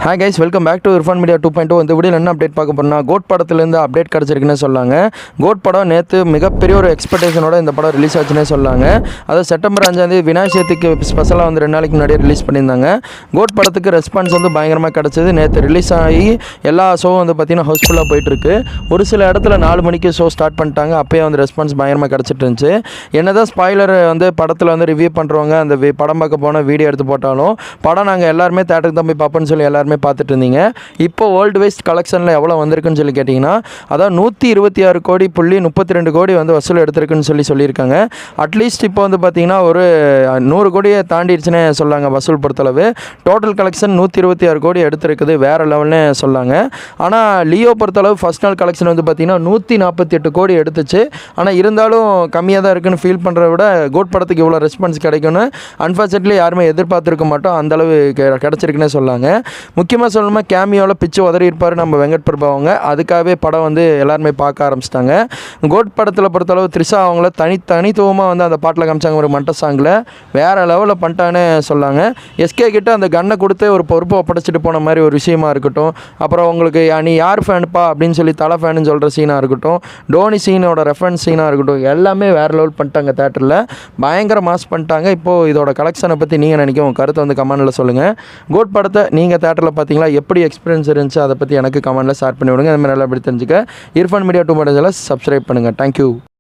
Hi guys, welcome back to Irfan media 2.0. இந்த வீடியோவில் என்ன அப்டேட் பார்க்க போனால் கோட் படத்துலேருந்து அப்டேட் கிடச்சிருக்குன்னு சொல்லாங்க. கோட் படம் நேற்று மிகப்பெரிய ஒரு எக்ஸ்பெக்டேஷனோட இந்த படம் ரிலீஸ் ஆச்சுன்னே சொல்லாங்க. அது செப்டம்பர் 5 விநாயகர் சதுர்த்திக்கு ஸ்பெஷலாக வந்து 2 நாளைக்கு முன்னாடியே ரிலீஸ் பண்ணியிருந்தாங்க. கோட் படத்துக்கு ரெஸ்பான்ஸ் வந்து பயங்கரமாக கிடச்சிது. நேற்று ரிலீஸ் ஆகி எல்லா ஷோவும் வந்து பார்த்திங்கன்னா ஹவுஸ்ஃபுல்லாக போயிட்டுருக்கு. ஒரு சில இடத்துல 4 மணிக்கு ஷோ ஸ்டார்ட் பண்ணிட்டாங்க. அப்போயே வந்து ரெஸ்பான்ஸ் பயங்கரமாக கிடச்சிட்டு இருந்துச்சு. என்ன தான் ஸ்பாய்லர் வந்து படத்தில் வந்து ரிவ்யூ பண்ணுறவங்க அந்த படம் பார்க்க போன வீடியோ எடுத்து போட்டாலும் படம் நாங்கள் எல்லாருமே தேட்டருக்கு தான் போய் பார்ப்போன்னு சொல்லி எல்லாருமே பார்த்துட்டு இருந்தீங்க. இப்போ வேர்ல்டு வைஸ் கலெக்ஷனில் எவ்வளோ வந்திருக்குன்னு சொல்லி கேட்டிங்கன்னா, அதாவது 126 கோடி புள்ளி 32 கோடி வந்து வசூல் எடுத்திருக்குன்னு சொல்லியிருக்காங்க. அட்லீஸ்ட் இப்போ வந்து பார்த்திங்கன்னா ஒரு 100 கோடியை தாண்டிடுச்சுன்னே சொல்லாங்க வசூல் பொறுத்தளவு. டோட்டல் கலெக்ஷன் 126 கோடி எடுத்திருக்குது, வேறு லெவல்னே சொல்லாங்க. ஆனால் லியோ பொறுத்தளவு ஃபஸ்ட் நாள் கலெக்ஷன் வந்து பார்த்திங்கன்னா 148 கோடி எடுத்துச்சு. ஆனால் இருந்தாலும் கம்மியாக தான் இருக்குன்னு ஃபீல் பண்ணுறத விட கோட் படத்துக்கு இவ்வளோ ரெஸ்பான்ஸ் கிடைக்கும்னு அன்ஃபார்ச்சுனேட்லி யாருமே எதிர்பார்த்துருக்க மாட்டோம். அந்தளவு கிடச்சிருக்குன்னே சொல்லாங்க. முக்கியமாக சொல்லணுமா, கேமியோவில் பிச்சு உதறி இருப்பார் நம்ம வெங்கட் பிரபு அவங்க. அதுக்காகவே படம் வந்து எல்லாருமே பார்க்க ஆரம்பிச்சிட்டாங்க. கோட் படத்தில் பொறுத்தளவு த்ரிஷா அவங்கள தனித்துவமாக வந்து அந்த பாட்டில் காமிச்சாங்க. ஒரு மண்ட சாங்கில் வேறு லெவலில் பண்ணிட்டான்னு சொல்லாங்க. எஸ்கே கிட்ட அந்த கன்னை கொடுத்து ஒரு பொறுப்பை ஒப்படைச்சிட்டு போன மாதிரி ஒரு விஷயமா இருக்கட்டும். அப்புறம் உங்களுக்கு நீ யார் ஃபேனுப்பா அப்படின்னு சொல்லி தலை ஃபேனு சொல்கிற சீனாக இருக்கட்டும், டோனி சீனோட ரெஃபரன்ஸ் சீனாக இருக்கட்டும், எல்லாமே வேறு லெவல் பண்ணிட்டாங்க. தேட்டரில் பயங்கர மாஸ் பண்ணிட்டாங்க. இப்போது இதோட கலெக்ஷனை பற்றி நீங்கள் நினைக்க உங்கள் கருத்தை வந்து கமெண்டில் சொல்லுங்கள். கோட் படத்தை நீங்கள் தேட்டரில் பார்த்தீங்களா, எப்படி எக்ஸ்பீரியன்ஸ் இருந்துச்சு, அதை பற்றி எனக்கு கமெண்ட்டில் ஷேர் பண்ணி விடுங்க. இந்த மாதிரி நல்லா எப்படி தெரிஞ்சுக்க இர்ஃபான் மீடியா 2.0 சப்ஸ்கிரைப் பண்ணுங்கள். தேங்க்யூ.